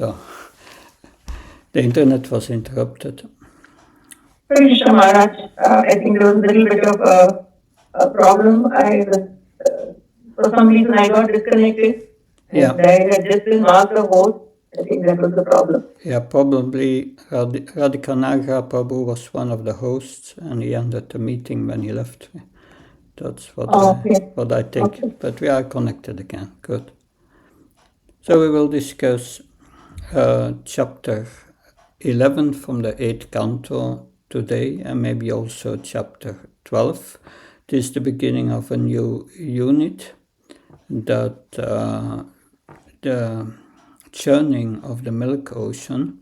So the internet was interrupted. Krishna Maharaj, I think there was a little bit of a problem. For some reason, I got disconnected. Yeah. And I had just been marked a host. I think that was the problem. Yeah, probably Radhika Nagra Prabhu was one of the hosts, and he ended the meeting when he left. That's what I think. Okay. But we are connected again. Good. So we will discuss chapter 11 from the 8th Canto today, and maybe also chapter 12. This is the beginning of a new unit, that the churning of the Milk Ocean,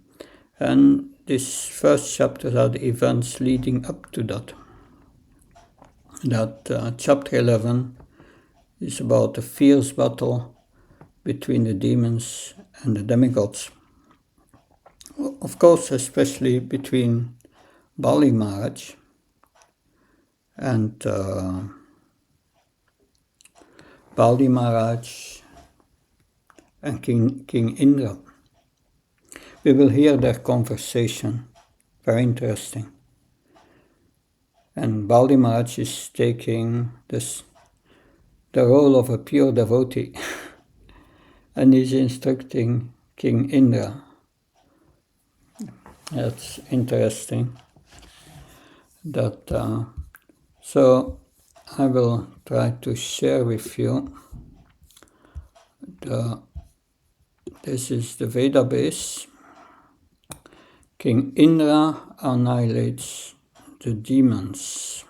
and this first chapter are the events leading up to that. Chapter 11 is about a fierce battle between the demons and the demigods. Of course, especially between Bali Maharaj and King Indra. We will hear their conversation. Very interesting. And Bali Maharaj is taking the role of a pure devotee and is instructing King Indra. That's interesting. So I will try to share with you this is the Veda base. King Indra annihilates the demons.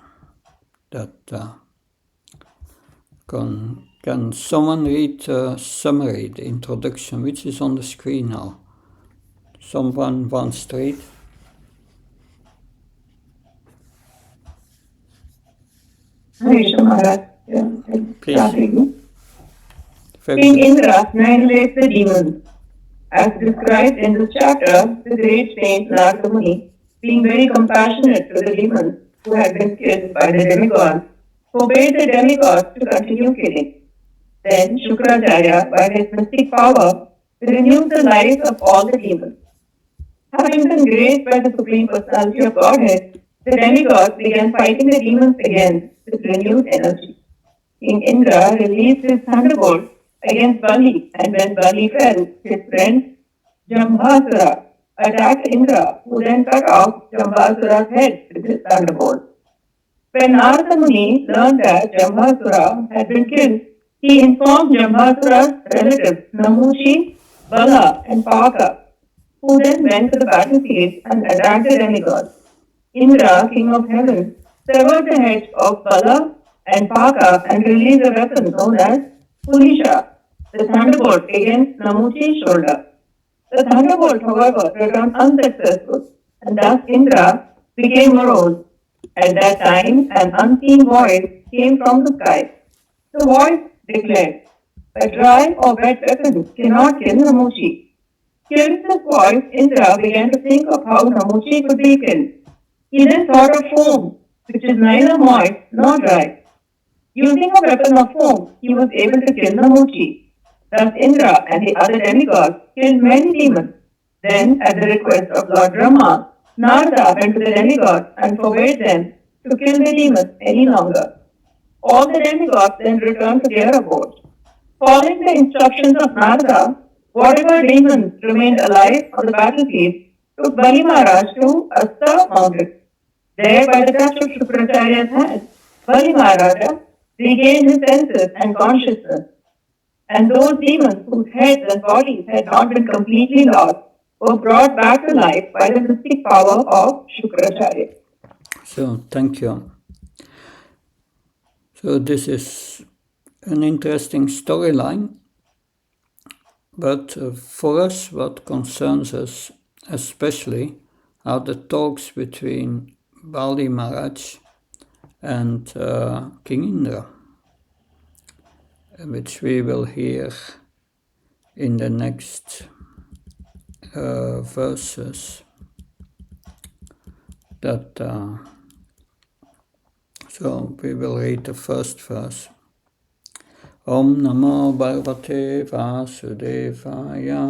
Can someone read the summary, the introduction, which is on the screen now? Someone wants to read? Krishna Maharaj. Please. King Indra annihilates the demons. As described in this chapter, the great saint Narada Muni, being very compassionate to the demons who had been killed by the demigods, forbade the demigods to continue killing. Then Shukracharya, by his mystic power, renewed the lives of all the demons. Having been graced by the Supreme Personality of Godhead, the demigods began fighting the demons again with renewed energy. King Indra released his thunderbolt against Bali, and when Bali fell, his friend Jambasura attacked Indra, who then cut off Jambasura's head with his thunderbolt. When Narada Muni learned that Jambasura had been killed, he informed Jambasura's relatives Namuchi, Bala, and Paka, who then went to the battlefield and attacked the demigods. Indra, king of heaven, severed the heads of Bala and Paka and released a weapon known as Pulisha, the thunderbolt against Namuchi's shoulder. The thunderbolt, however, returned unsuccessful, and thus Indra became morose. At that time, an unseen voice came from the sky. The voice declared, "A dry or wet weapon cannot kill Namuchi." Hearing this voice, Indra began to think of how Namuchi could be killed. He then thought of foam, which is neither moist nor dry. Using a weapon of foam, he was able to kill Namuchi. Thus Indra and the other demigods killed many demons. Then, at the request of Lord Brahma, Narada went to the demigods and forbade them to kill the demons any longer. All the demigods then returned to their abodes. Following the instructions of Narada, whatever demons remained alive on the battlefield took Bali Maharaj to Asta mountain. There, by the touch of Shukracharya's hand, Bali Maharaja regained his senses and consciousness. And those demons whose heads and bodies had not been completely lost were brought back to life by the mystic power of Shukracharya. So, thank you. So this is an interesting storyline, but for us, what concerns us especially are the talks between Bali Maharaj and King Indra, which we will hear in the next verses. So we will read the first verse. Om Namo Bhagavate Vasudevaya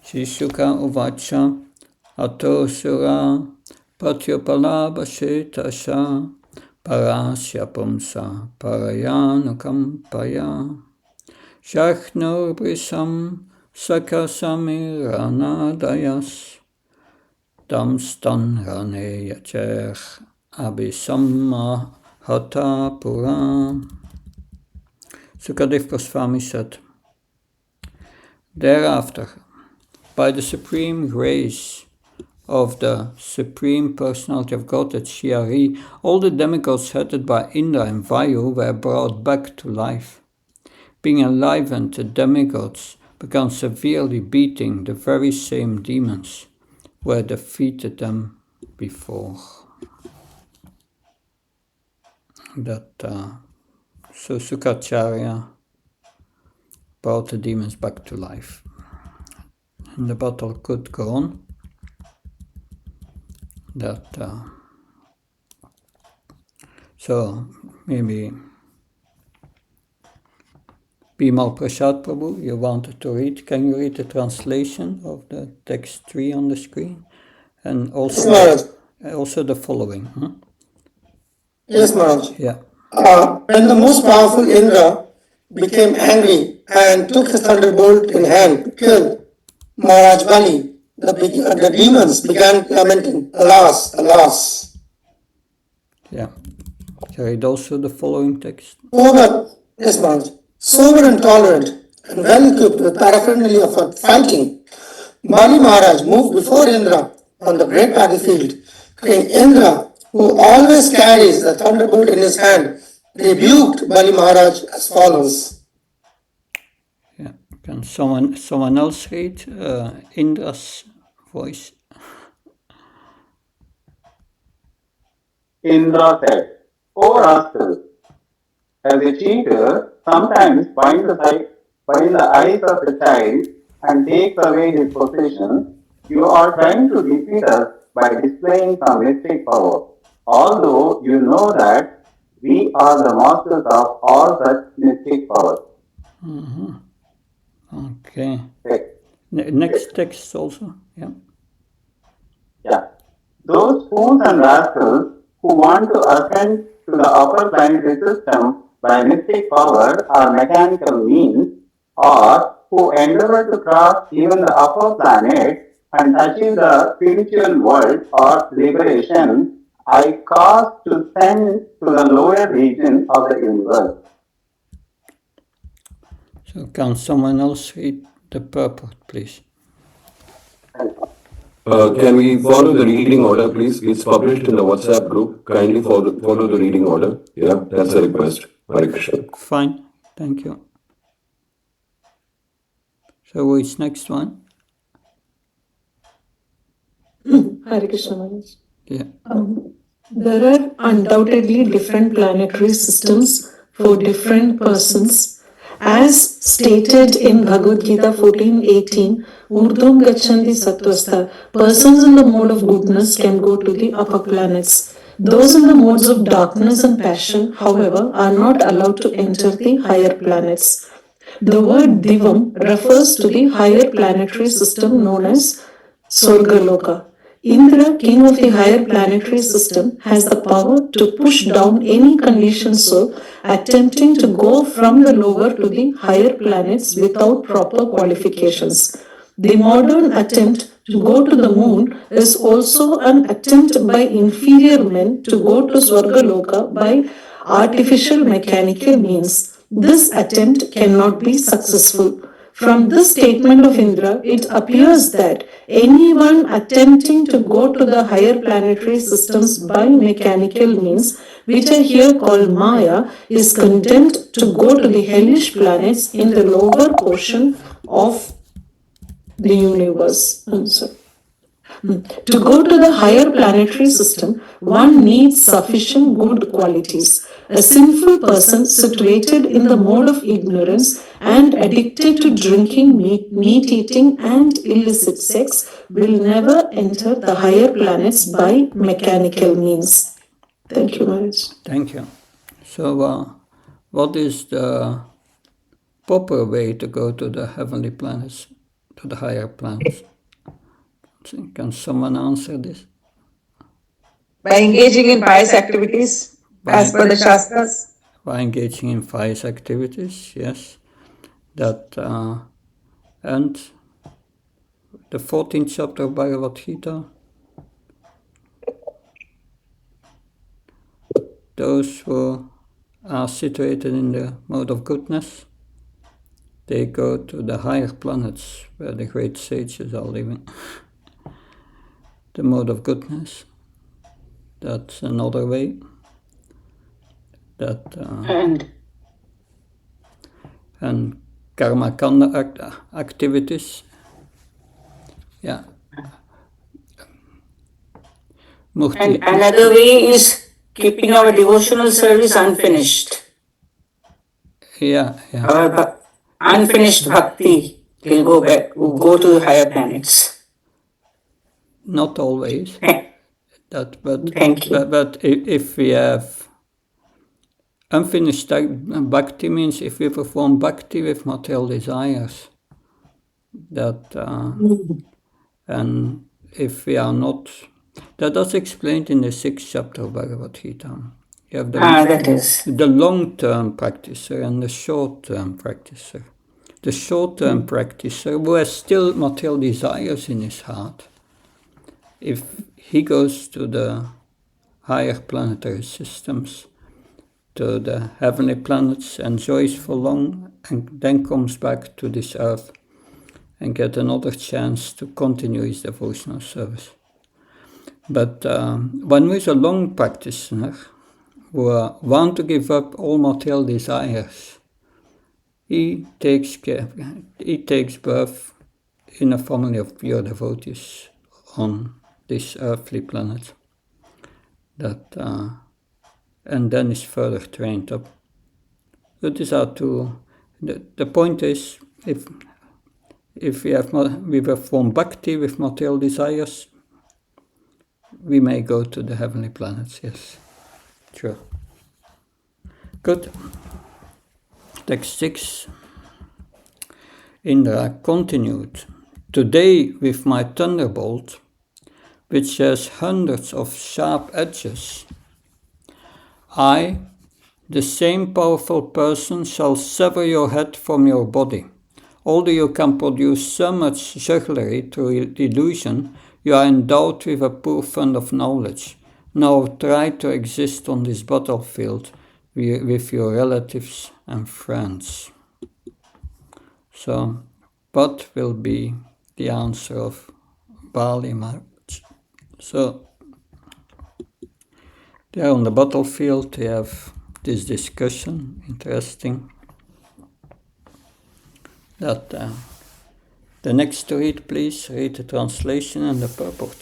Shishuka uvacha atosura patyopalabhashetasha parasya pumsa parayanukampaya Shakhnurbrisham sakasamiranadayas damstan raneyachech abhisamma hatapura. Sukadev Goswami said, thereafter, by the supreme grace of the Supreme Personality of Godhead Shri, all the demigods headed by Indra and Vayu were brought back to life. Being enlivened, the demigods began severely beating the very same demons who had defeated them before. So Sukacharya brought the demons back to life. And the battle could go on. So maybe Bimal Prasad Prabhu, you wanted to read. Can you read the translation of the text 3 on the screen? And also, also the following. Yes, Maharaj. Yeah. When the most powerful Indra became angry and took his thunderbolt in hand to kill Maharaj Bali, the demons began lamenting, alas, alas. Yeah. Can you read also the following text? Yes, Maharaj. Sober and tolerant and well equipped with paraphernalia for fighting, Bali Maharaj moved before Indra on the great battlefield. King Indra, who always carries the thunderbolt in his hand, rebuked Bali Maharaj as follows. Yeah. Can someone else read Indra's voice? Indra said, O rascal, as a cheater sometimes binds the eyes of a child and takes away his possessions, you are trying to defeat us by displaying some mystic power, although you know that we are the masters of all such mystic powers. Okay. Next text also. Yeah. Yeah. Those fools and rascals who want to ascend to the upper planetary system by mystic power or mechanical means, or who endeavor to cross even the upper planet and achieve the spiritual world or liberation, I cause to send to the lower region of the universe. So can someone else read the purport, please? Can we follow the reading order, please? It's published in the WhatsApp group. Kindly follow the reading order. Yeah, that's a request. Hare Krishna. Fine, thank you. So which next one? Hare Krishna Maharaj. Yeah. There are undoubtedly different planetary systems for different persons. As stated in Bhagavad Gita 14:18, Urdhvam Gachanti Sattvastha, persons in the mode of goodness can go to the upper planets. Those in the modes of darkness and passion, however, are not allowed to enter the higher planets. The word Divam refers to the higher planetary system known as Swargaloka. Indra, king of the higher planetary system, has the power to push down any conditioned soul attempting to go from the lower to the higher planets without proper qualifications. The modern attempt to go to the moon is also an attempt by inferior men to go to Swargaloka by artificial mechanical means. This attempt cannot be successful. From this statement of Indra, it appears that anyone attempting to go to the higher planetary systems by mechanical means, which are here called Maya, is condemned to go to the hellish planets in the lower portion of the universe. To go to the higher planetary system, one needs sufficient good qualities. A sinful person situated in the mode of ignorance and addicted to drinking, meat eating, and illicit sex will never enter the higher planets by mechanical means. Thank you, Maharaj. Thank you. So, what is the proper way to go to the heavenly planets? to the higher planets. Can someone answer this? By engaging in pious activities, as per the Shastras. By engaging in pious activities, yes. That and the 14th chapter of Bhagavad Gita. Those who are situated in the mode of goodness, they go to the higher planets where the great sages are living. The mode of goodness, that's another way. That and karma kanda activities, yeah. And another way is keeping our devotional service unfinished. Yeah. Our unfinished bhakti will go to higher planets. Not always. That, but Thank you. But if we have unfinished bhakti, means if we perform bhakti with material desires, that and if we are not, that's explained in the 6th chapter of Bhagavad Gita. You have the long-term practicer and the short-term practicer. The short-term practicer who has still material desires in his heart, if he goes to the higher planetary systems, to the heavenly planets, enjoys for long, and then comes back to this earth and get another chance to continue his devotional service. But one who is a long practitioner, who want to give up all material desires, he takes birth in a family of pure devotees on this earthly planet. That and then is further trained up. So these are two. The point is, if we perform bhakti with material desires, we may go to the heavenly planets. Yes, sure. Good. Text 6. Indra continued. Today, with my thunderbolt, which has hundreds of sharp edges, I, the same powerful person, shall sever your head from your body. Although you can produce so much jugglery through illusion, you are endowed with a poor fund of knowledge. Now try to exist on this battlefield with your relatives and friends. So, what will be the answer of Bali Maharaj? So, they are on the battlefield, they have this discussion, interesting. That the next to read, please, read the translation and the purport.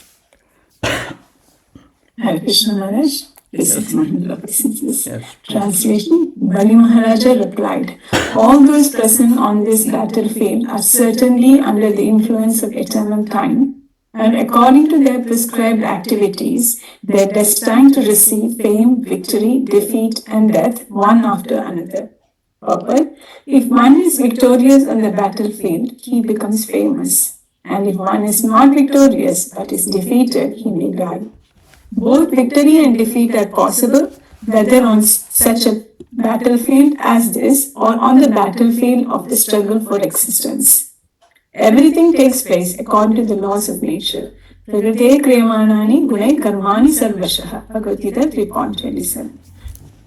Hare Krishna Maharaj, this is translation. Bali Maharaja replied, all those present on this battlefield are certainly under the influence of eternal time, and according to their prescribed activities, they are destined to receive fame, victory, defeat, and death one after another. Purport: if one is victorious on the battlefield, he becomes famous, and if one is not victorious but is defeated, he may die. Both victory and defeat are possible, whether on such a battlefield as this or on the battlefield of the struggle for existence. Everything takes place according to the laws of nature. Prakrite kriyamanani gunai karmani sarvashah. Bhagavad Gita 3.27.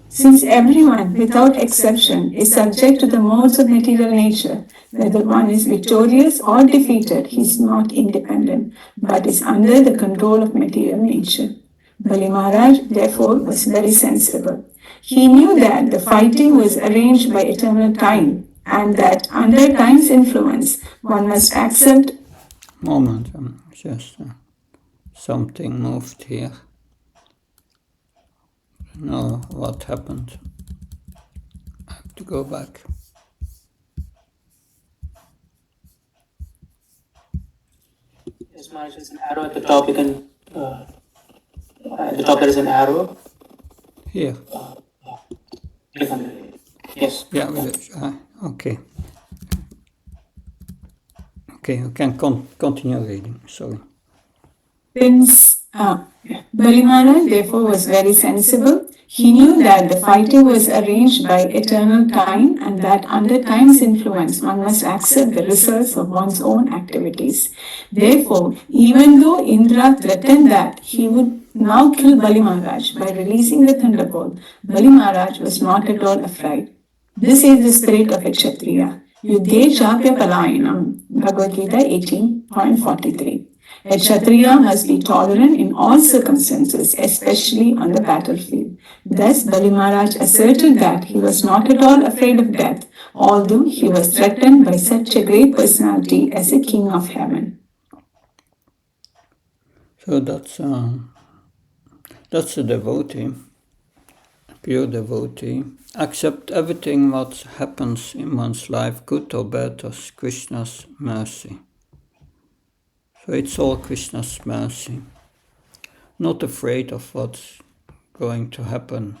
Since everyone, without exception, is subject to the modes of material nature, whether one is victorious or defeated, he is not independent, but is under the control of material nature. Bali Maharaj, therefore, was very sensible. He knew that the fighting was arranged by eternal time, and that under time's influence, one must accept. Moment, just something moved here. No, what happened? I have to go back. Yes, Maharaj, there's an arrow at the top. You can, at the top there is an arrow. Here. Click on it. Yes. Yeah, okay. Okay, you can continue reading. Sorry. Prince Bali Maharaj therefore was very sensible. He knew that the fighting was arranged by eternal time and that under time's influence one must accept the results of one's own activities. Therefore, even though Indra threatened that he would now kill Bali Maharaj by releasing the thunderbolt, Bali Maharaj was not at all afraid. This is the spirit of a Kshatriya. Yuddhe Chapya Palayanam, Bhagavad Gita 18.43. A Kshatriya must be tolerant in all circumstances, especially on the battlefield. Thus, Bali Maharaj asserted that he was not at all afraid of death, although he was threatened by such a great personality as the King of Heaven. So that's a devotee, a pure devotee. Accept everything what happens in one's life, good or bad, as Krishna's mercy. So it's all Krishna's mercy. Not afraid of what's going to happen.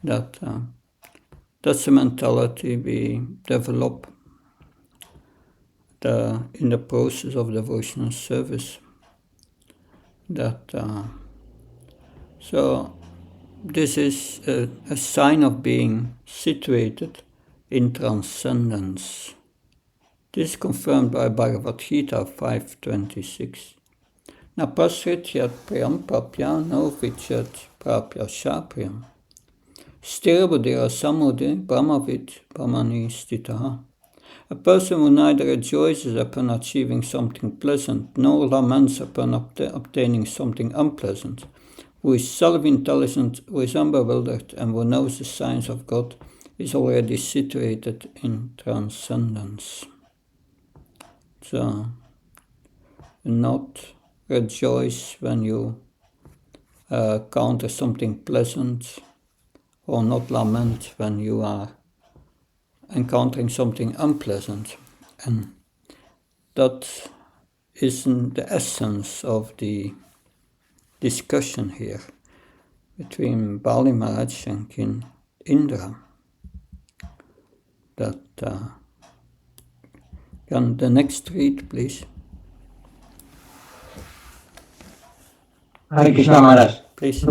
That's the mentality we develop in the process of devotional service. So this is a sign of being situated in transcendence. This is confirmed by Bhagavad Gita 5.26. Na pasrityat priyam papya no vichat prapya shapriyam. Sthirabudira samudhi brahmavid brahmani stitaha. A person who neither rejoices upon achieving something pleasant nor laments upon obtaining something unpleasant, who is self-intelligent, who is unbewildered, and who knows the signs of God, is already situated in transcendence. So, not rejoice when you encounter something pleasant, or not lament when you are encountering something unpleasant. And that isn't the essence of the discussion here between Bali Maharaj and King Indra. Can the next read, please? Hare Krishna Maharaj. Please.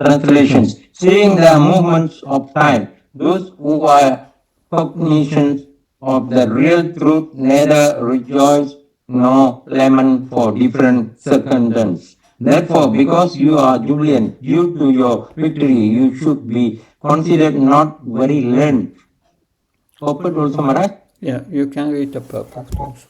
Translations. Seeing the movements of time, those who are cognizant of the real truth neither rejoice nor lament for different circumstances. Therefore, because you are jubilant due to your victory, you should be considered not very learned. Purport also, Maharaj? Yeah, you can read the purport also.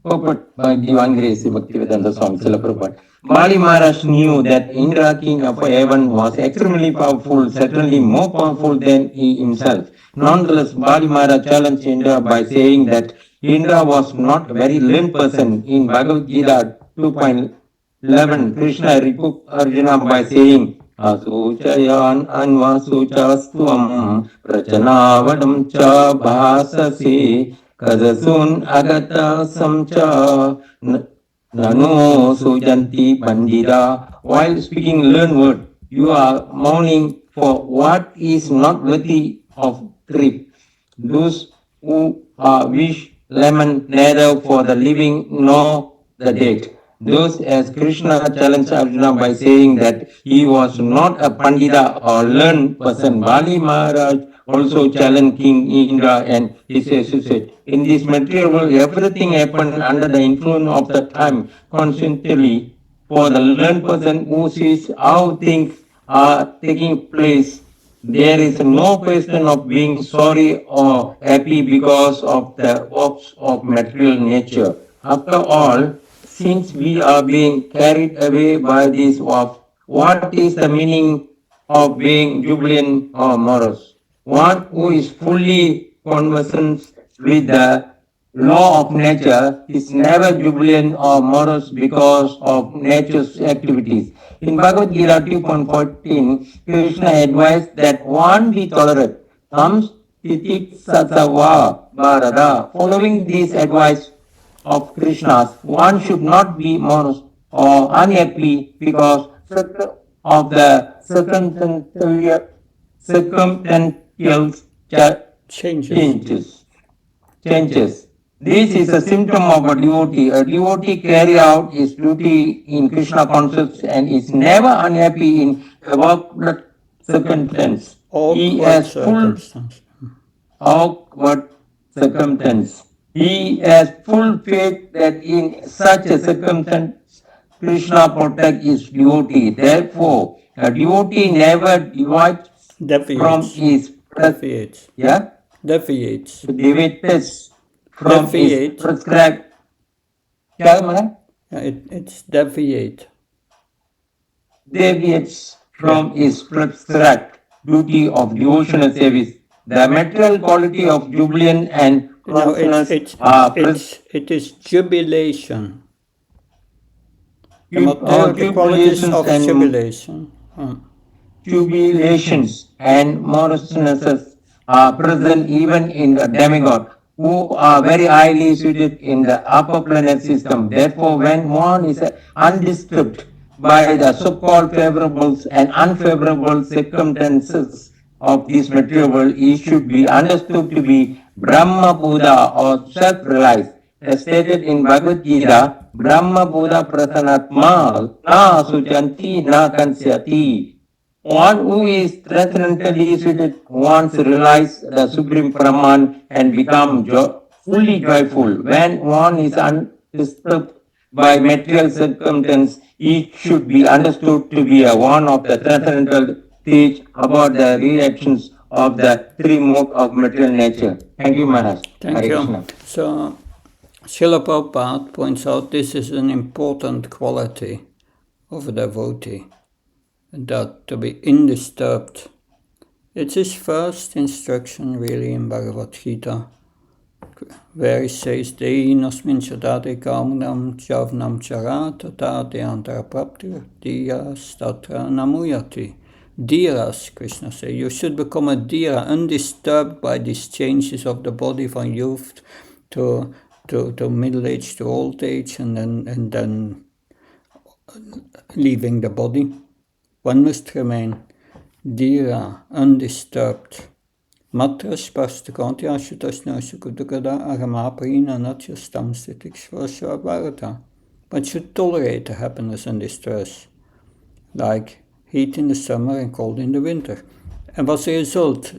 Purport by Divine Grace Bhaktivedanta Swami Srila Prabhupada. Bali Maharaj knew that Indra, king of heaven, was extremely powerful, certainly more powerful than he himself. Nonetheless, Bali Maharaj challenged Indra by saying that Indra was not a very learned person. In Bhagavad Gita 2.11, Krishna rebuked Arjuna by saying, Asuchayan anvasuchastvam prachanavadam cha bhasasi kajasun agata samcha nano sujanti pandita. While speaking learned word, you are mourning for what is not worthy of grief. Those who wish lament neither for the living nor the dead. Thus, as Krishna challenged Arjuna by saying that he was not a Pandita or learned person, Bali Maharaj also challenged King Indra and his associate. In this material world, everything happened under the influence of the time constantly. For the learned person who sees how things are taking place, there is no question of being sorry or happy because of the works of material nature. After all, since we are being carried away by this work, what is the meaning of being jubilant or morose? One who is fully conversant with the law of nature is never jubilant or morose because of nature's activities. In Bhagavad Gita 2.14, Krishna advised that one be tolerant. Tam titik satava bharata. Following this advice of Krishna's, one should not be morose or unhappy because of the circumstantial changes. changes. This is a symptom of a devotee. A devotee carry out his duty in Krishna consciousness and is never unhappy in awkward circumstance. He Awkward has full circumstance. awkward circumstance. He has full faith that in such a circumstance, Krishna protect his devotee. Therefore, a devotee never divides from Deviates. his Deviates. yeah Deviates. deviates from his Deviate. prescribed. क्या माना? It's deviate. Deviates from his prescribed duty of devotional service. The material quality of jubilant and No, consciousness are it is jubilation. The material qualities jubilations of and jubilation. jubilations and morousnesses are present even in the demigod, who are very highly suited in the upper planet system. Therefore, when one is undisturbed by the so-called favorables and unfavorable circumstances of this material world, he should be understood to be Brahma Buddha or self-realized. As stated in Bhagavad Gita, Brahma Buddha Prasanatma na sujanti na kansyati. One who is transcendentally seated wants to realize the Supreme Brahman and become fully joyful. When one is undisturbed by material circumstance, it should be understood to be one of the transcendental teach about the reactions of the three modes of material nature. Thank you, Maharaj. Thank Hare you. Krishna. So, Srila Prabhupada points out this is an important quality of a devotee, that to be undisturbed. It's his first instruction really in Bhagavad Gita, where he says, Dehinosmin chadade kaunam javnam chara tata deantara praptir diyas tatra namuyati. Dhiras, Krishna says, you should become a dhira, undisturbed by these changes of the body from youth to middle age to old age, and then leaving the body. One must remain dhira, undisturbed. Matras pastakanti ashutasna sukudukada agamaprina natyastam stitikshvasva bharata. But should tolerate the happiness and distress, like heat in the summer and cold in the winter. And what's the result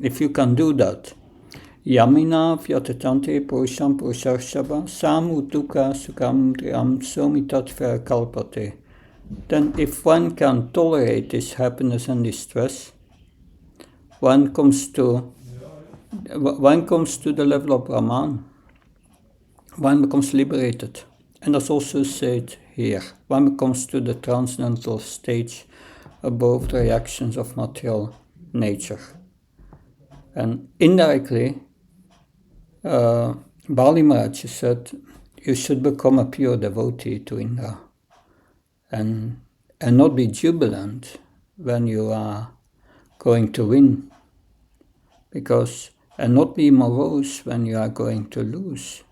if you can do that? Yamina vyatatante purusham purusharshava samutuka sukam driam somitat kalpate. Then if one can tolerate this happiness and distress, one comes to the level of Brahman. One becomes liberated. And that's also said here. One becomes to the transcendental stage above the reactions of material nature. And indirectly, Bali Maharaj said, you should become a pure devotee to Indra. And not be jubilant when you are going to win. And not be morose when you are going to lose.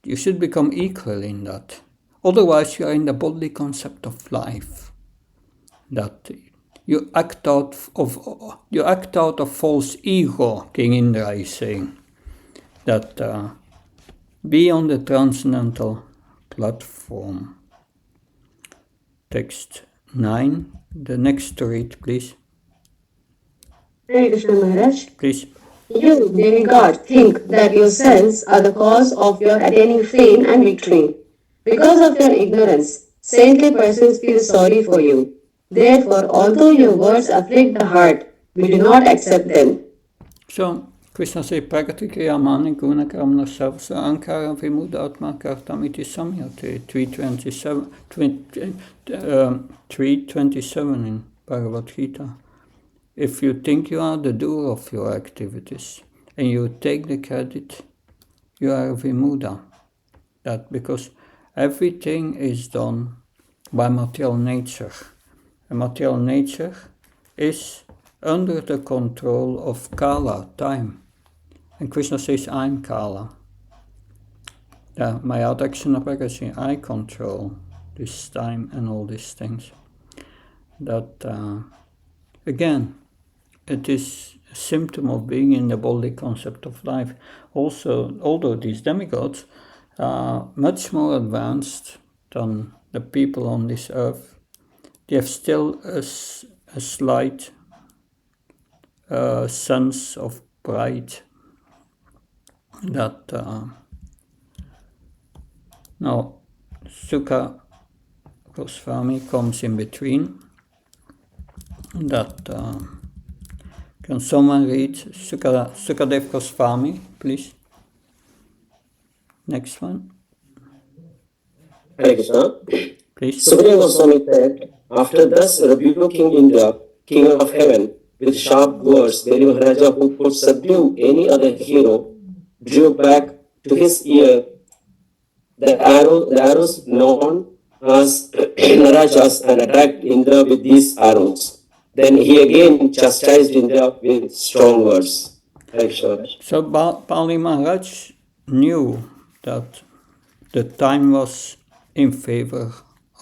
You should become equal in that. Otherwise, you are in the bodily concept of life. That you act out of false ego, King Indra is saying. That be on the transcendental platform. Text 9. The next to read, please. Hare Krishna Maharaj. Please. You, demigod, think that yourselves are the cause of your attaining fame and victory. Because of your ignorance, saintly persons feel sorry for you. Therefore, although your words afflict the heart, we do not accept them. So, Krishna says, Pragati Kriyamani Guna Karamna Savsa Ankara Vimuda Atma Kartamiti Samyate 327 in Bhagavad Gita. If you think you are the doer of your activities and you take the credit, you are a Vimuda. That because everything is done by material nature. And material nature is under the control of Kala, time. And Krishna says, I'm Kala. My Adakshana Bhagavan, I control this time and all these things. That, again, it is a symptom of being in the bodily concept of life. Also, although these demigods are much more advanced than the people on this earth, they have still a slight sense of pride that now Sukha Goswami comes in between. That can someone read Sukadev Goswami, please? Next one, Hare Krishna. please. Sukadeva Goswami said, after thus rebuking Indra, king of heaven, with sharp words, Bali Maharaja, who could subdue any other hero, drew back to his ear the arrows known as Narajas and attacked Indra with these arrows. Then he again chastised Indra with strong words. Hare Krishna. So Bali Maharaj knew that the time was in favor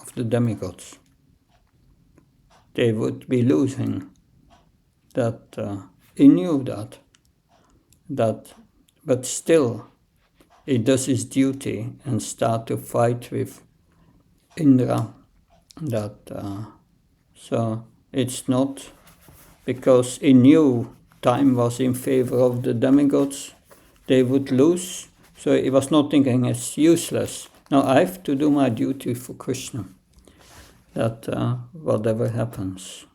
of the demigods. They would be losing. That he knew that, but still he does his duty and start to fight with Indra. So it's not because he knew time was in favor of the demigods, they would lose. So he was not thinking it's useless. Now I have to do my duty for Krishna. That whatever happens,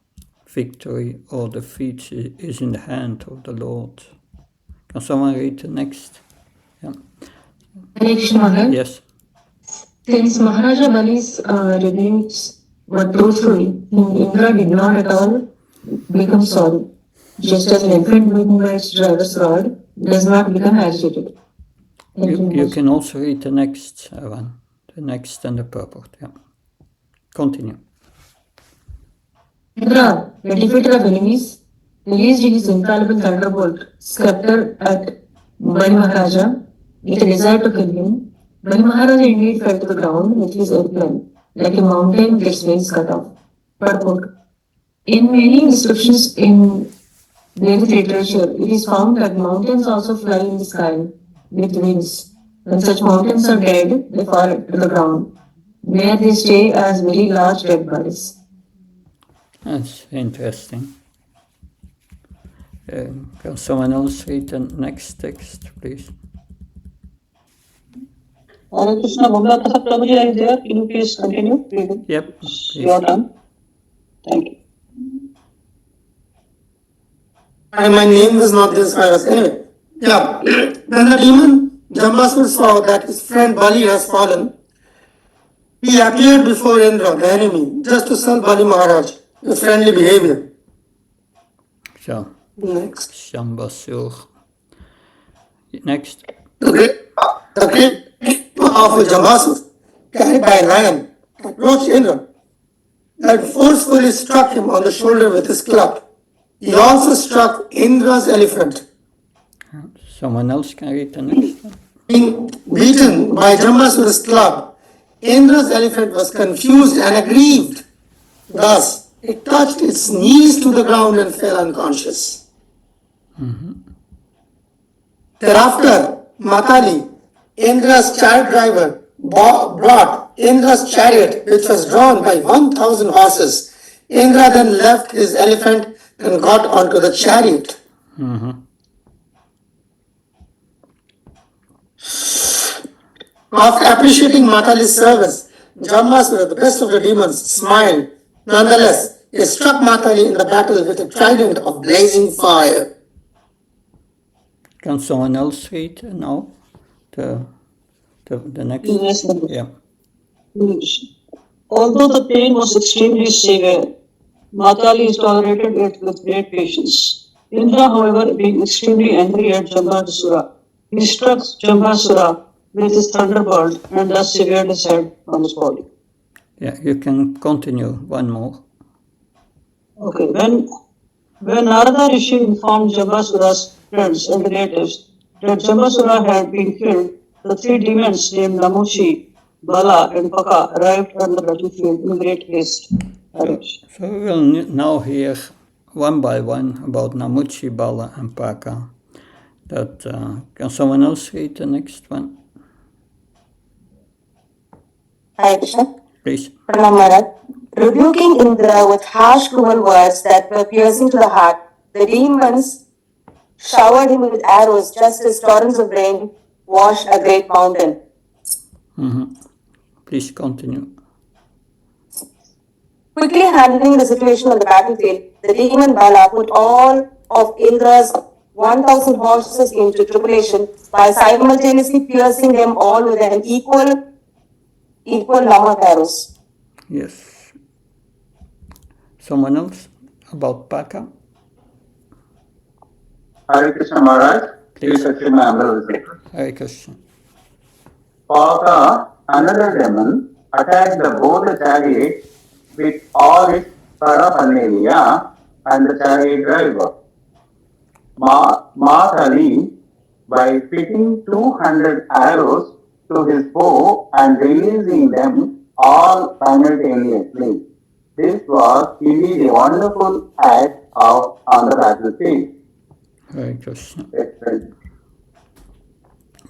victory or defeat is in the hand of the Lord. Can someone read the next? Yeah. Yes. Since Maharaja Bali's rebukes were truthful, Indra did not at all become sorry. Just as an infant beaten by its driver's rod does not become agitated. You can also read the next one, the next and the purport. Yeah. Continue. Indra, the defeater of enemies, released his infallible thunderbolt, scepter at Bali Maharaja with a desire to kill him. Bali Maharaja indeed fell to the ground with his airplane, like a mountain with its wings cut off. Purport. In many descriptions in Vedic literature, it is found that mountains also fly in the sky with wings. When such mountains are dead, they fall to the ground, where they stay as very large dead bodies. That's interesting. Can someone else read the next text, please? Hare Krishna, Bhagavad Prabhuji is there. Can you please continue reading? Yep, please. Your turn. Thank you. And my name was not this virus. Anyway, yeah. When the demon Jambasur saw that his friend Bali has fallen, he appeared before Indra, the enemy, just to serve Bali Maharaj with friendly behavior. So, Next. Shambasur. Next. The great powerful Jambasur, carried by a lion, approached Indra and forcefully struck him on the shoulder with his club. He also struck Indra's elephant. Someone else can read the next one. Being beaten by Jambasur's club, Indra's elephant was confused and aggrieved. Thus, it touched its knees to the ground and fell unconscious. Thereafter, Matali, Indra's chariot driver, brought Indra's chariot, which was drawn by 1,000 horses. Indra then left his elephant and got onto the chariot. After appreciating Matali's service, Jambasura, the best of the demons, smiled. Nonetheless, he struck Matali in the battle with a trident of blazing fire. Can someone else read now? The next? Yes, sir. Yeah. Although the pain was extremely severe, Matali tolerated it with great patience. Indra, however, being extremely angry at Jambasura, he struck Jambasura with his thunderbolt and thus severed his head from his body. Yeah, you can continue one more. Okay, when Narada Rishi informed Jambasura's friends and relatives that Jambasura had been killed, the three demons named Namuchi, Bala, and Paka arrived on the battlefield in great haste. So we will now hear one by one about Namuchi, Bala, and Paka. Can someone else read the next one? Hare Krishna. Please. Pranam Maharaj. Rebuking Indra with harsh, cruel words that were piercing to the heart, the demons showered him with arrows just as torrents of rain wash a great mountain. Please continue. Quickly handling the situation on the battlefield, the demon Bala put all of Indra's 1,000 horses into tribulation by simultaneously piercing them all with an equal number of arrows. Yes. Someone else about Paka? Hare Krishna Maharaj, Please. please accept my humble respect. Hare Krishna. Paka, another demon, attacked both the chariot with all its paraphernalia and the chariot driver. Mathali, by fitting 200 arrows to his bow and releasing them all simultaneously. This was indeed a wonderful act on the battlefield. Hare Krishna.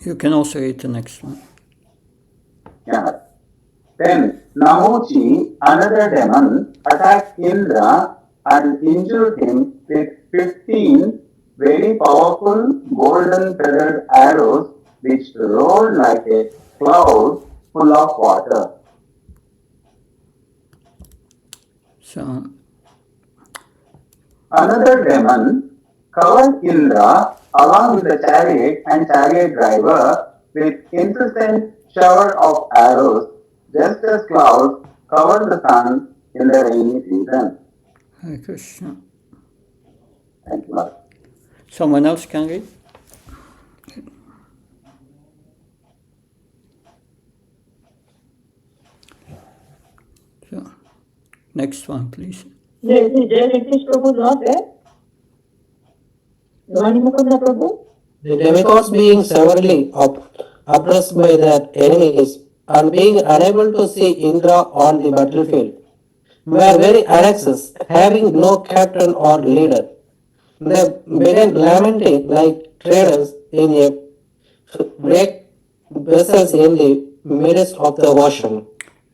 You can also read the next one. Yeah. Then Namuchi, another demon, attacked Indra and injured him with 15 very powerful golden feathered arrows which rolled like a cloud full of water. So, Another demon covered Indra along with the chariot and chariot driver with incessant shower of arrows, just as clouds cover the sun in the rainy season. Hare Krishna. Thank you, Lord. Someone else can read? So, next one, please. Jagdish Prabhu not there? Ravani Mukunda Prabhu? The demigods being severely oppressed by their enemies and being unable to see Indra on the battlefield, were very anxious, having no captain or leader. They began lamenting like traders in a wrecked vessels in the midst of the ocean.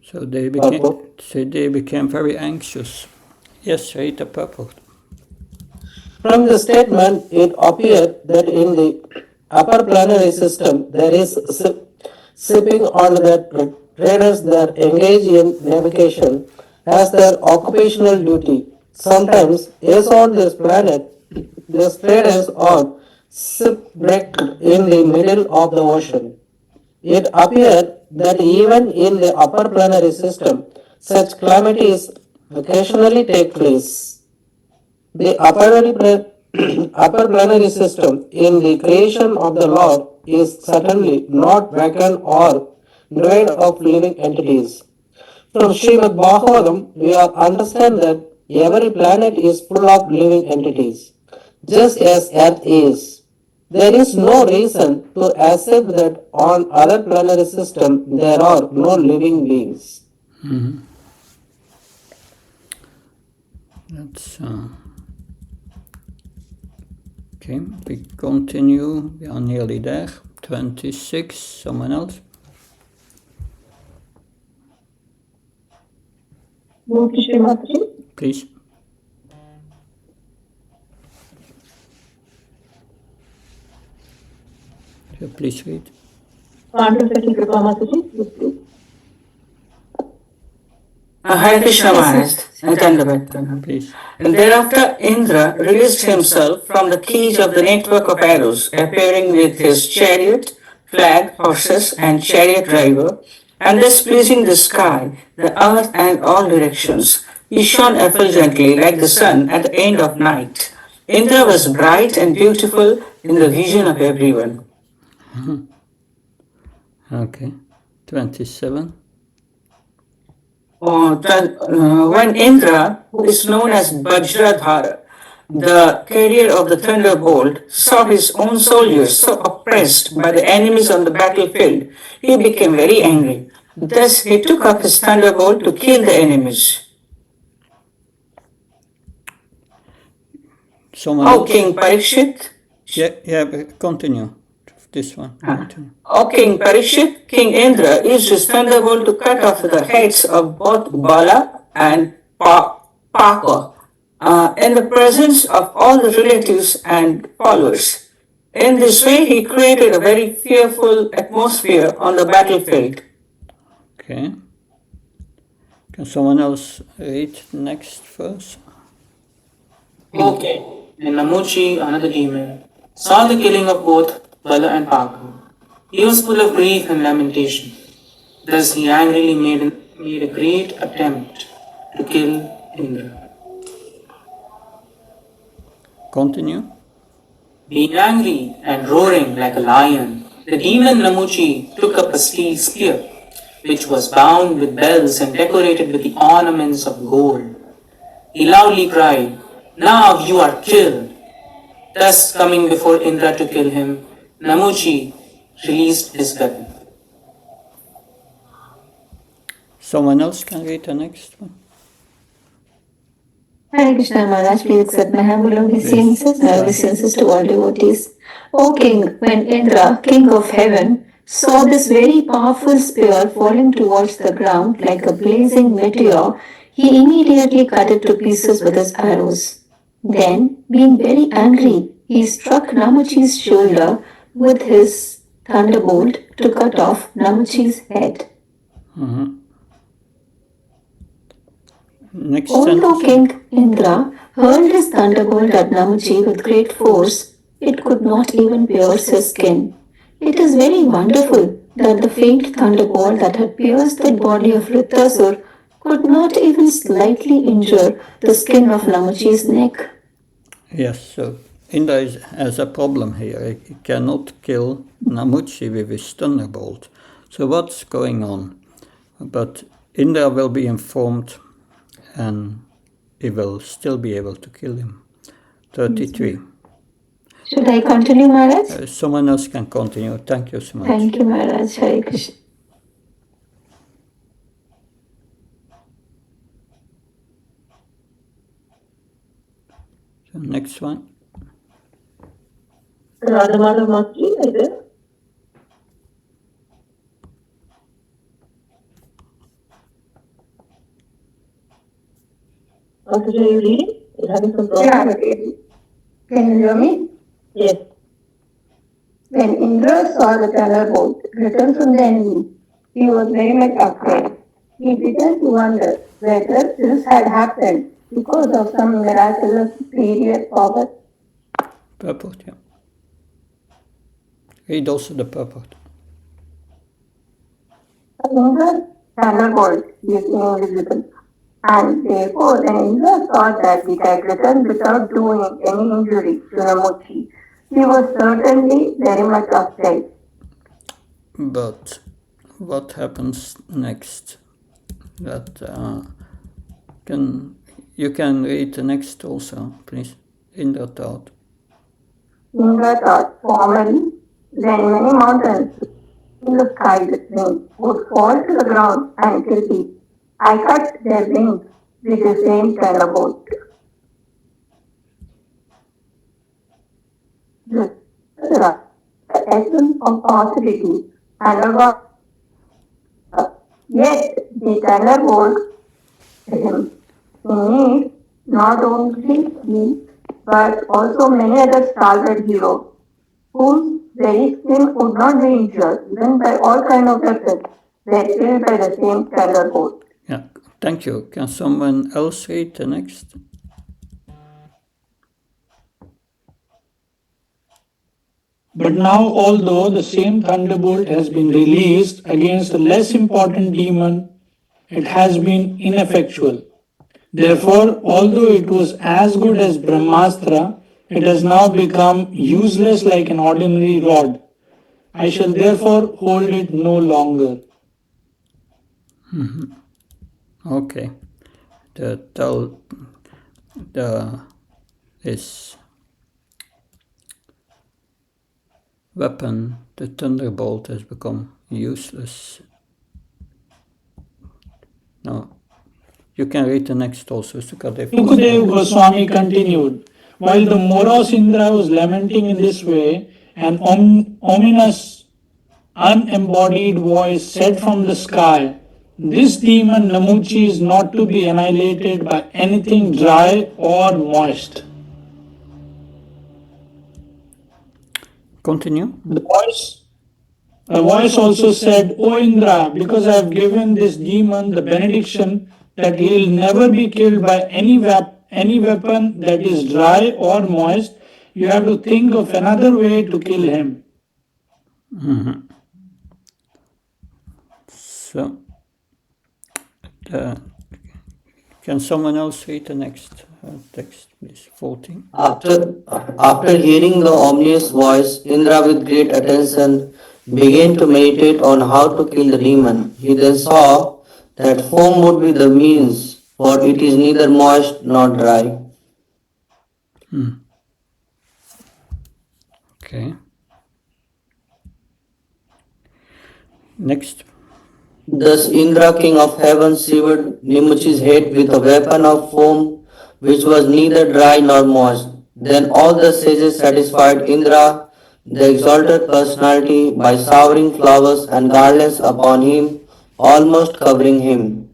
So they became very anxious. Yes, read the purport. From the statement, it appeared that in the upper planetary system there is shipping on the traders that engage in navigation as their occupational duty. Sometimes, as on this planet, these traders are shipwrecked in the middle of the ocean. It appeared that even in the upper planetary system, such calamities occasionally take place. The upper planetary system in the creation of the Lord is certainly not vacant or devoid of living entities. From Srimad Bhagavatam, we understand that every planet is full of living entities, just as Earth is. There is no reason to accept that on other planetary systems there are no living beings. That's okay. We continue. We are nearly there. 26. Someone else? Murti Srimati? Please. So please read. Pandu Sati Kripa Mataji? Hare Krishna Maharaj, Dandavat. Please. And thereafter Indra released himself from the cage of the network of arrows, appearing with his chariot, flag, horses, and chariot driver, and thus pleasing the sky, the earth, and all directions. He shone effulgently like the sun at the end of night. Indra was bright and beautiful in the vision of everyone. Okay. 27. When Indra, who is known as Vajradhara, the carrier of the thunderbolt, saw his own soldiers so oppressed by the enemies on the battlefield, he became very angry. Thus, he took up his thunderbolt to kill the enemies. Someone O else? King Parikshit. But continue. This one. Continue. O King Parikshit, King Indra used his thunderbolt to cut off the heads of both Bala and Paka in the presence of all the relatives and followers. In this way, he created a very fearful atmosphere on the battlefield. Okay. Can someone else read next verse? Okay. And Namuchi, another demon, saw the killing of both Bala and Paku. He was full of grief and lamentation. Thus he angrily made a great attempt to kill Indra. Continue. Being angry and roaring like a lion, the demon Namuchi took up a steel spear, which was bound with bells and decorated with the ornaments of gold. He loudly cried, "Now you are killed!" Thus, coming before Indra to kill him, Namuchi released his weapon. Someone else can read the next one. Hare Krishna Maharaj, please accept my humble obeisances and obeisances to all devotees. O King, when Indra, King of heaven, saw this very powerful spear falling towards the ground like a blazing meteor, he immediately cut it to pieces with his arrows. Then, being very angry, he struck Namuchi's shoulder with his thunderbolt to cut off Namuchi's head. Next Although King Indra hurled his thunderbolt at Namuchi with great force, it could not even pierce his skin. It is very wonderful that the faint thunderbolt that had pierced the body of Writtasur could not even slightly injure the skin of Namuchi's neck. Yes, so Indra has a problem here. He cannot kill Namuchi with his thunderbolt. So what's going on? But Indra will be informed and he will still be able to kill him. 33. Should I continue, Maharaj? Someone else can continue. Thank you so much. Thank you, Maharaj. Hare Krishna. So next one. Radhamala Mastri, is it? Also, are you reading? You're having some problem? Yeah, can you hear me? Yes. When Indra saw the thunderbolt return from the enemy, he was very much afraid. He began to wonder whether this had happened because of some miraculous period power. Purport, yeah. Read also the purport. Indra's thunderbolt is invisible, and therefore when Indra saw that it had returned without doing any injury to Namuchi, he was certainly very much afraid. But what happens next? That you can read the next also, please. Indra thought. Indra thought formerly when many mountains in the sky with wings would fall to the ground and kill people. I cut their wings with the same thunderbolt. This is the essence of possibility and of God. Yet the thunderbolt him. He needs not only me but also many other stalwart heroes whose very skin would not be injured even by all kinds of weapons. They are killed by the same thunderbolt. Yeah, thank you. Can someone else read the next? But now, although the same thunderbolt has been released against a less important demon, it has been ineffectual. Therefore, although it was as good as Brahmastra, it has now become useless like an ordinary rod. I shall therefore hold it no longer. Okay. His weapon, the thunderbolt, has become useless. No. You can read the next also, Sukadev. Sukadev Goswami continued, While the morose Indra was lamenting in this way, an ominous, unembodied voice said from the sky, "This demon Namuchi is not to be annihilated by anything dry or moist." Continue. A voice also said, "O Indra, because I have given this demon the benediction that he will never be killed by any weapon that is dry or moist, you have to think of another way to kill him." So, can someone else read the next text, please? 14. After hearing the ominous voice, Indra with great attention began to meditate on how to kill the demon. He then saw that foam would be the means, for it is neither moist nor dry. Okay. Next. Thus Indra, king of heaven, severed Nimuchi's head with a weapon of foam which was neither dry nor moist. Then all the sages satisfied Indra, the exalted personality, by showering flowers and garlands upon him, almost covering him.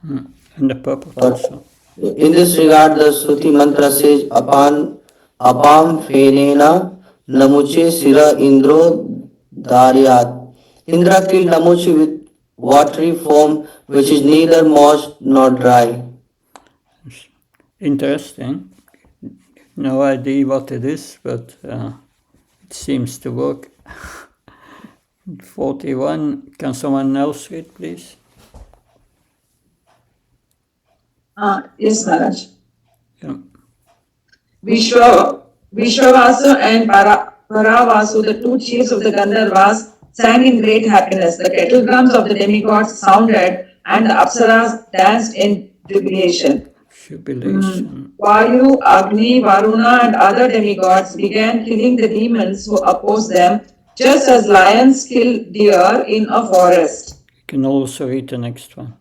And the purport also. In this regard, the Shruti mantra says, Apam Fenena Namuche Sira Indro Daryat. Indra killed Namuchi with watery foam which is neither moist nor dry. Interesting. No idea what it is, but it seems to work. 41. Can someone else read, please? Yes, Maharaj. Yeah. Vishwavasu and Paravasu, the two chiefs of the Gandharvas, sang in great happiness. The kettle drums of the demigods sounded, and the Apsaras danced in jubilation. Vayu, Agni, Varuna, and other demigods began killing the demons who opposed them, just as lions kill deer in a forest. You can also read the next one.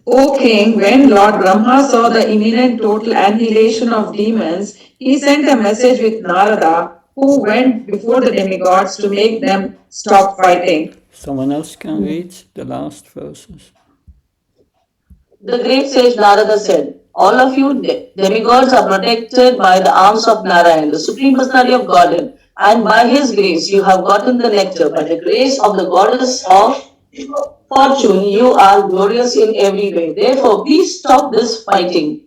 O king, when Lord Brahma saw the imminent total annihilation of demons, he sent a message with Narada, who went before the demigods to make them stop fighting. Someone else can read the last verses. The great sage Narada said, "All of you demigods are protected by the arms of Narayan, the Supreme Personality of Godhead, and by his grace you have gotten the nectar. By the grace of the goddess of fortune, you are glorious in every way. Therefore, please stop this fighting."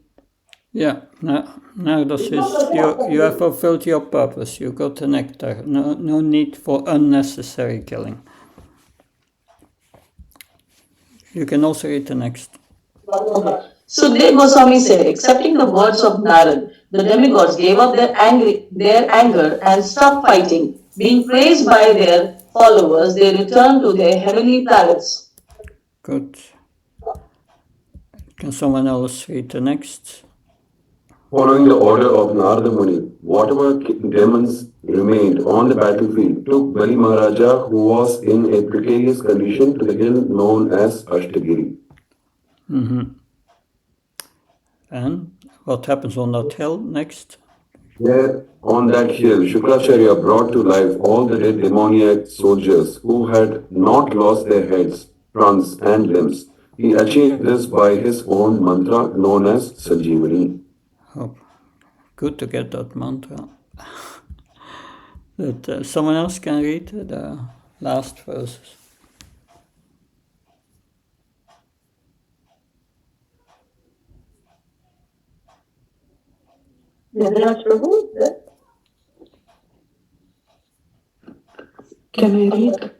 Yeah, Narada says you have fulfilled your purpose. You got the nectar. No need for unnecessary killing. You can also read the next. Sukdev Goswami said, accepting the words of Narad, the demigods gave up their anger and stopped fighting. Being praised by their followers, they returned to their heavenly planets. Good. Can someone else read the next? Following the order of Narada Muni, whatever demons remained on the battlefield took Bali Maharaja, who was in a precarious condition, to the hill known as Ashtagiri. And what happens on that hill next? There, on that hill, Shukracharya brought to life all the dead demoniac soldiers who had not lost their heads, trunks, and limbs. He achieved this by his own mantra known as Sanjeevani. Oh, good to get that mantra. That someone else can read the last verses. Can I read?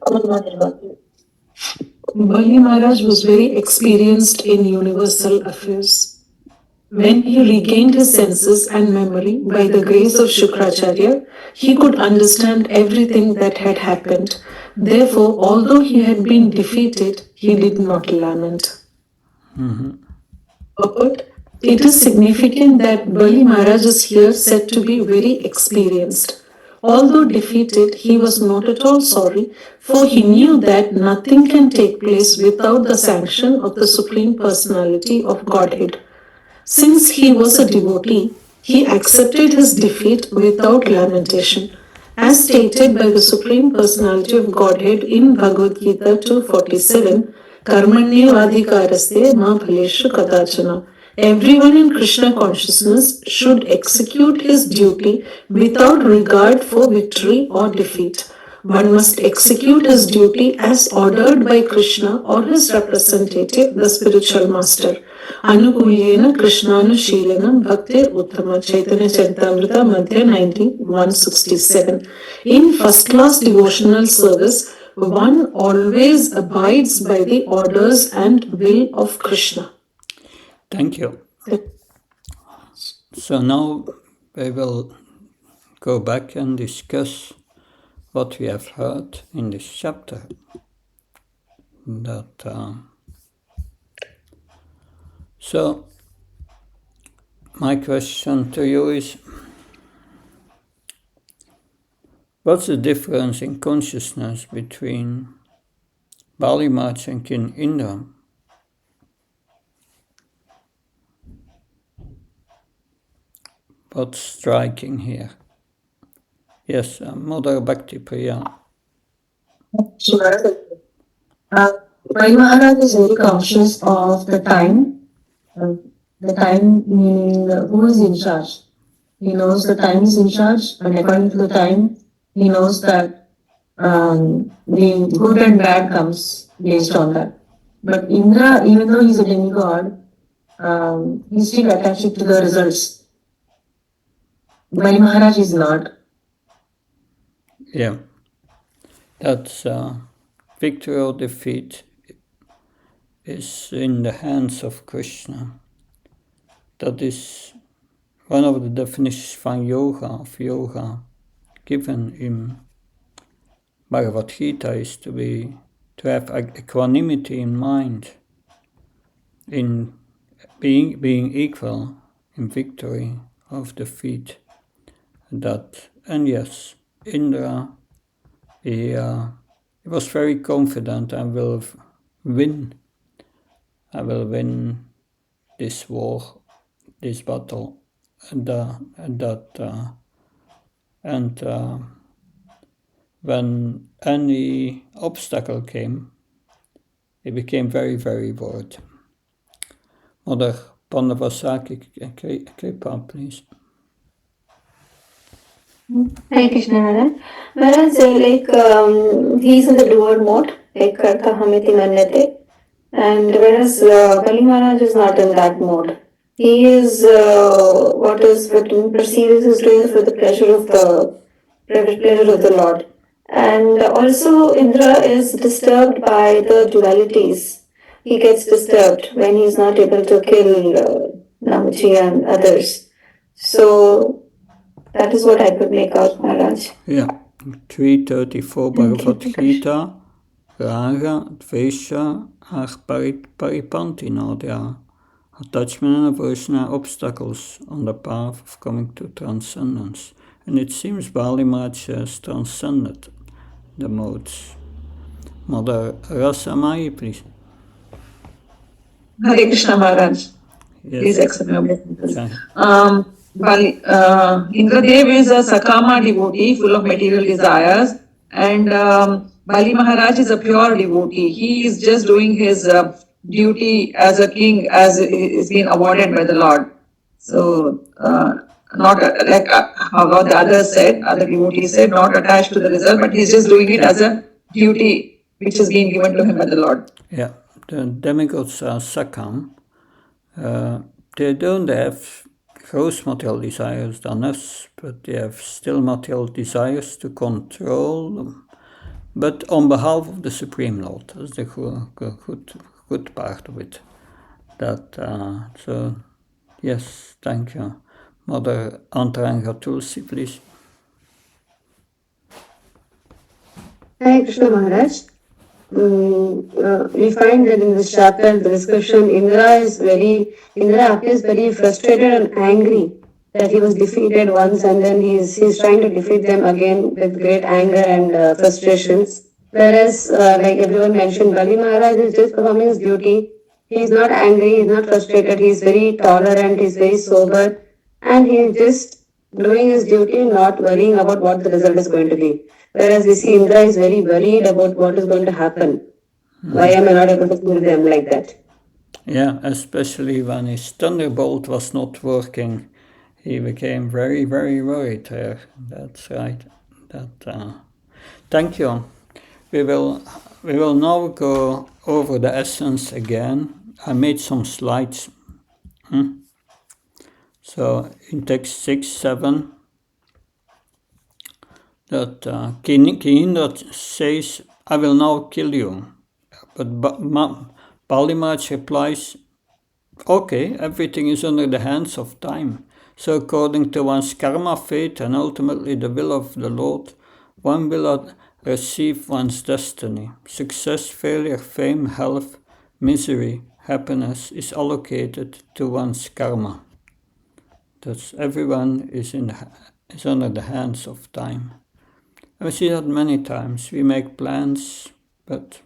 Bali Maharaj was very experienced in universal affairs. When he regained his senses and memory by the grace of Shukracharya, he could understand everything that had happened. Therefore, although he had been defeated, he did not lament. But it is significant that Bali Maharaj is here said to be very experienced. Although defeated, he was not at all sorry, for he knew that nothing can take place without the sanction of the Supreme Personality of Godhead. Since he was a devotee, He accepted his defeat without lamentation. As stated by the Supreme Personality of Godhead in Bhagavad Gita 247, Karmanyevadhikaraste ma bhaleshu kadachana. Everyone in Krishna consciousness should execute his duty without regard for victory or defeat. One must execute his duty as ordered by Krishna or his representative, the spiritual master. Anukulyena Krishnanushilanam Bhaktir Uttama Chaitanya Charitamrita Madhya 167. In first class devotional service, one always abides by the orders and will of Krishna. Thank you. So now we will go back and discuss what we have heard in this chapter. So my question to you is, what's the difference in consciousness between Bali Maharaj and King Indra? What's striking here? Yes, Mother Bhakti Priya. Bali Maharaj is very conscious of the time meaning who is in charge. He knows the time is in charge, and according to the time, he knows that the good and bad comes based on that. But Indra, even though he's a demigod, he's still attached to the results. Bali Maharaj is not. Yeah, that's victory or defeat is in the hands of Krishna. That is one of the definitions of yoga given in Bhagavad Gita is to have equanimity in mind, in being equal in victory of defeat. And yes, Indra, he was very confident, I will win this war, this battle, when any obstacle came, he became very, very worried. Mother Pandavasaki Kripa, please. Hare Krishna Maharaj. Maharaj, he's in the doer mode, like Karta Hamiti Manyate, and whereas Bali Maharaj is not in that mode. He is what perceives is doing for the pleasure of the Lord. And also Indra is disturbed by the dualities. He gets disturbed when he's not able to kill Namuchi and others. So that is what I could make out, Maharaj. Yeah, 334 Bhagavad Gita, Raga, Dvesha, Paripantina. They are attachment and aversion are obstacles on the path of coming to transcendence. And it seems Bali Maharaj has transcended the modes. Mother Rasamai, please. Hare Krishna Maharaj. Yes. Please accept my blessings. Indradev is a Sakama devotee full of material desires, and Bali Maharaj is a pure devotee. He is just doing his duty as a king as is being awarded by the Lord. So, not like how the others said, other devotees said, not attached to the result, but he's just doing it as a duty which is being given to him by the Lord. Yeah, the demigods are Sakam. They don't have gross material desires than us, but they have still material desires to control them. But on behalf of the Supreme Lord, that's the good part of it. So, yes, thank you. Mother Antaranga Tulsi, please. Hare Krishna Maharaj. We find that in this chapter, the discussion, Indra appears very frustrated and angry that he was defeated once and then he's trying to defeat them again with great anger and frustrations. Whereas, like everyone mentioned, Bali Maharaj is just performing his duty. He's not angry, he's not frustrated, he's very tolerant, he's very sober. And he is just doing his duty, not worrying about what the result is going to be. Whereas we see Indra is very worried about what is going to happen. Why am I not able to fool them like that? Yeah, especially when his thunderbolt was not working, he became very, very worried there. That's right. Thank you. We will now go over the essence again. I made some slides. So in text 6, 7, that King Indra says, "I will now kill you." But Balimaraj replies, "Okay, everything is under the hands of time. So according to one's karma, fate, and ultimately the will of the Lord, one will receive one's destiny. Success, failure, fame, health, misery, happiness is allocated to one's karma. That's everyone is under the hands of time." And we see that many times. We make plans, but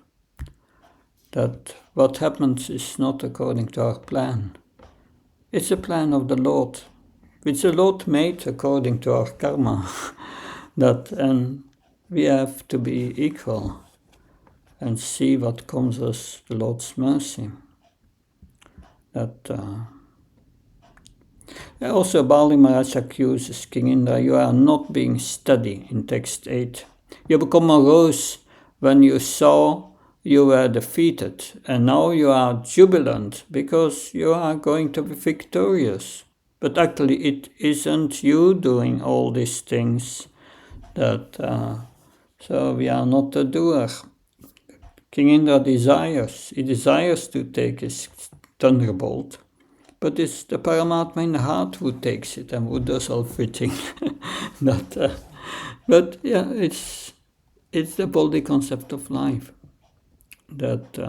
that what happens is not according to our plan. It's a plan of the Lord, which the Lord made according to our karma. And we have to be equal and see what comes as the Lord's mercy. Also, Bali Maharaj accuses King Indra, "You are not being steady," in text 8. "You become morose when you saw you were defeated, and now you are jubilant because you are going to be victorious. But actually it isn't you doing all these things. So we are not the doer. King Indra desires to take his thunderbolt, but it's the Paramatma in the heart who takes it and who does everything." But yeah, it's the body concept of life, that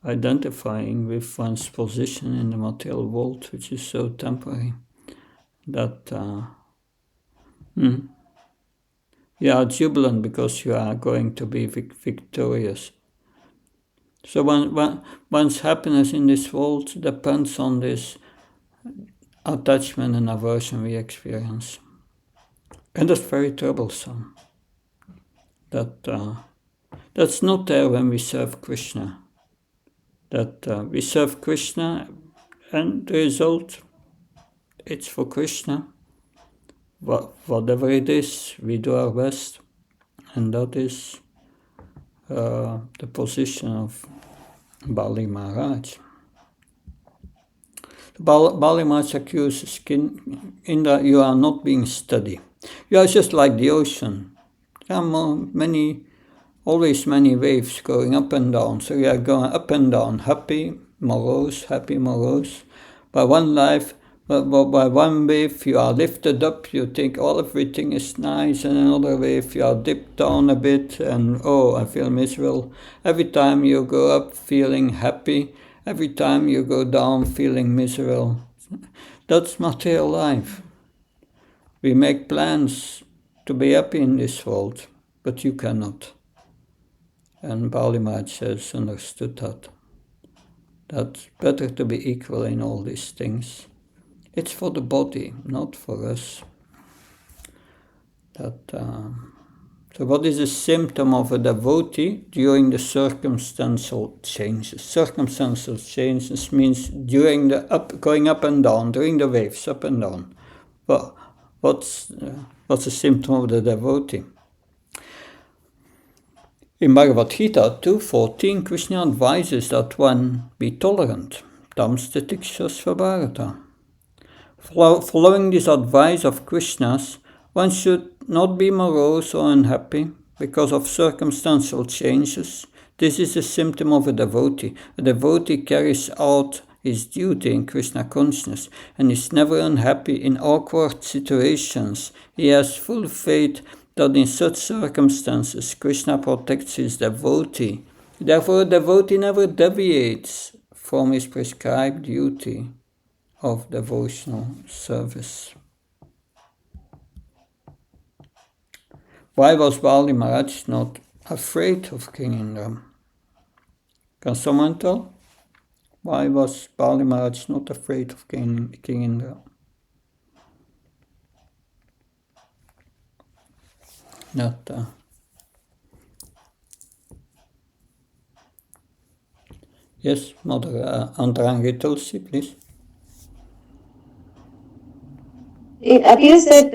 identifying with one's position in the material world, which is so temporary, that you are jubilant because you are going to be victorious. So one's happiness in this world depends on this attachment and aversion we experience. And that's very troublesome. That's not there when we serve Krishna. We serve Krishna, and the result, it's for Krishna. Whatever it is, we do our best, and that is the position of Bali Maharaj. Bali Maharaj accuses Indra, "You are not being steady. You are just like the ocean. There are always many waves going up and down. So you are going up and down, happy, morose. By one wave you are lifted up, you think everything is nice, and another wave you are dipped down a bit, and I feel miserable. Every time you go up feeling happy, every time you go down feeling miserable. That's material life. We make plans to be happy in this world, but you cannot." And Bali Maharaj has understood that. That's better to be equal in all these things. It's for the body, not for us. So what is a symptom of a devotee during the circumstantial changes? Circumstantial changes means during the going up and down, during the waves, up and down. Well, what's a symptom of the devotee? In Bhagavad Gita 2.14, Krishna advises that one be tolerant. Tam stitikshasva bharata. Following this advice of Krishna's, one should not be morose or unhappy because of circumstantial changes. This is a symptom of a devotee. A devotee carries out his duty in Krishna consciousness and is never unhappy in awkward situations. He has full faith that in such circumstances Krishna protects his devotee. Therefore, a devotee never deviates from his prescribed duty of devotional service. Why was Bali Maharaj not afraid of King Indra? Can someone tell? Why was Bali Maharaj not afraid of King Indra? That, yes, Mother Antrangi Tulsi, please. It appears that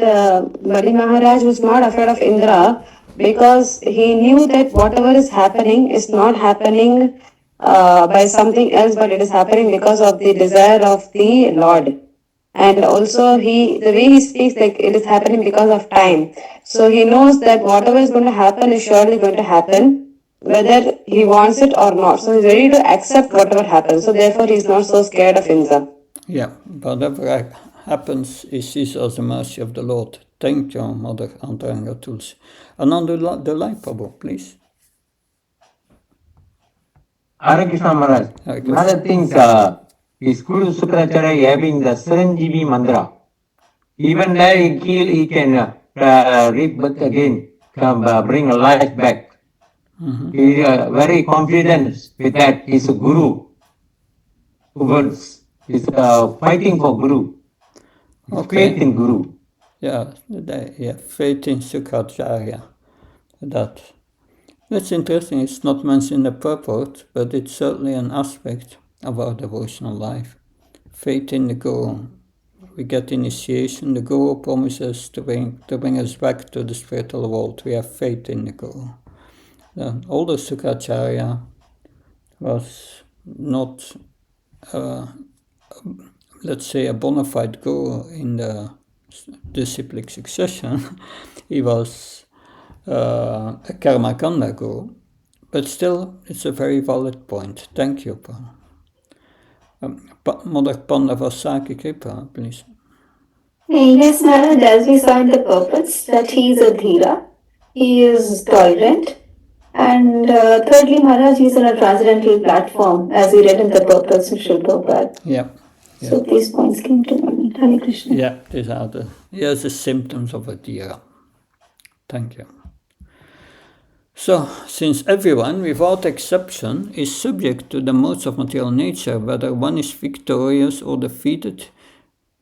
Bali Maharaj was not afraid of Indra because he knew that whatever is happening is not happening by something else, but it is happening because of the desire of the Lord. And also, the way he speaks, like it is happening because of time. So he knows that whatever is going to happen is surely going to happen, whether he wants it or not. So he's ready to accept whatever happens. So therefore, he's not so scared of Indra. Yeah, whatever happens, he sees as the mercy of the Lord. Thank you, Mother Antrangi Tulsi. And on the light, Prabhu, please. Hare Krishna Maharaj. Another thing is Guru Sukracharya having the Saranjeevi mantra. Even there he can rebirth again, come bring a life back. He is very confident with that. He's a guru. He's fighting for guru. Okay. Faith in guru. Yeah, faith in Sukracharya. That's interesting. It's not mentioned in the purport, but it's certainly an aspect of our devotional life. Faith in the Guru. We get initiation. The Guru promises to bring us back to the spiritual world. We have faith in the Guru. The older Sukracharya was not, let's say, a bona fide Guru in the disciplic succession. He was a Karmakanda Guru. But still, it's a very valid point. Thank you, Mother Pandavasaki Kripa, please. Yes, Maharaj, as we saw in the purpose, that he is a Dhira, he is tolerant, and thirdly, Maharaj, he is on a transcendental platform, as we read in the purpose of Srila Prabhupada. Yeah. So these points came to mind. Hare Krishna. Yeah, these are the symptoms of a Dhira. Thank you. So, since everyone, without exception, is subject to the modes of material nature, whether one is victorious or defeated,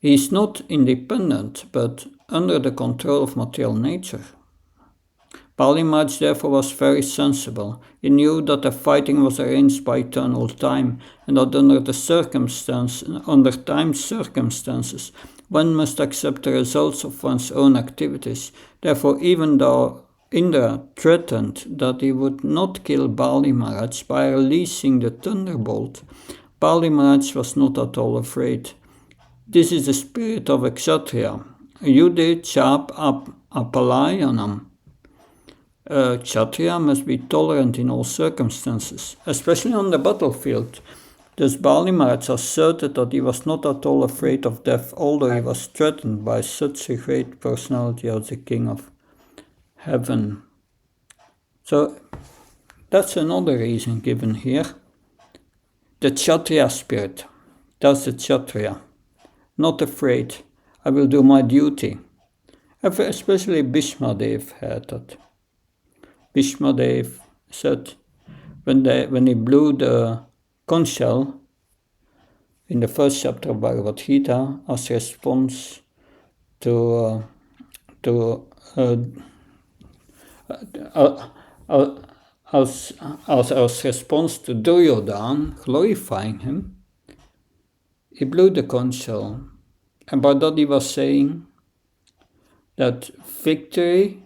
he is not independent, but under the control of material nature. Bali Maharaj therefore was very sensible. He knew that the fighting was arranged by eternal time, and that under time circumstances, one must accept the results of one's own activities. Therefore, even though Indra threatened that he would not kill Bali Maharaj by releasing the thunderbolt, Bali Maharaj was not at all afraid. This is the spirit of a Kshatriya. Yude chap apalayanam. A Kshatriya must be tolerant in all circumstances, especially on the battlefield. Thus Bali Maharaj asserted that he was not at all afraid of death, although he was threatened by such a great personality as the King of Heaven. So that's another reason given here. The Kshatriya spirit. That's the Kshatriya. Not afraid. I will do my duty. Especially Bhishma Dev had that. Bhishma Dev said when he blew the conch shell in the first chapter of Bhagavad Gita as response to as response to Duryodhana glorifying him, he blew the conch shell, and by that he was saying that victory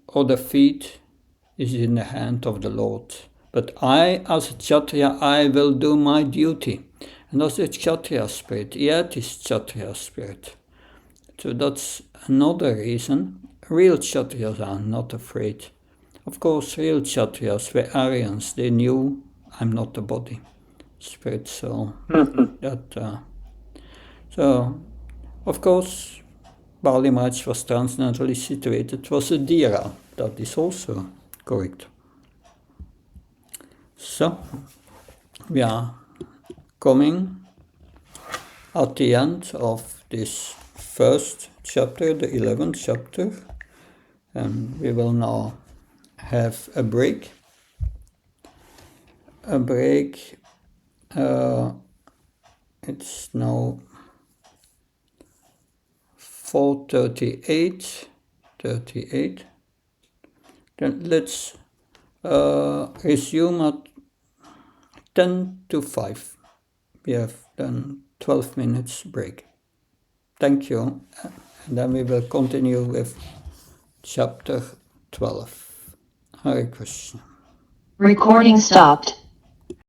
or defeat is in the hand of the Lord. But I, as a Kshatriya, I will do my duty. And that's the Kshatriya spirit. Yet is Kshatriya spirit. So that's another reason. Real Kshatriyas are not afraid. Of course, real Kshatriyas were Aryans. They knew I'm not the body, spirit, soul. So, of course, Bali Maharaj was transcendentally situated. It was a Dhira. That is also correct. So, we are coming at the end of this first chapter, the 11th chapter, and we will now have a break. It's now 4:38. Then let's resume at 10 to 5. We have done 12 minutes break. Thank you. And then we will continue with chapter 12. Hare Krishna. Recording stopped.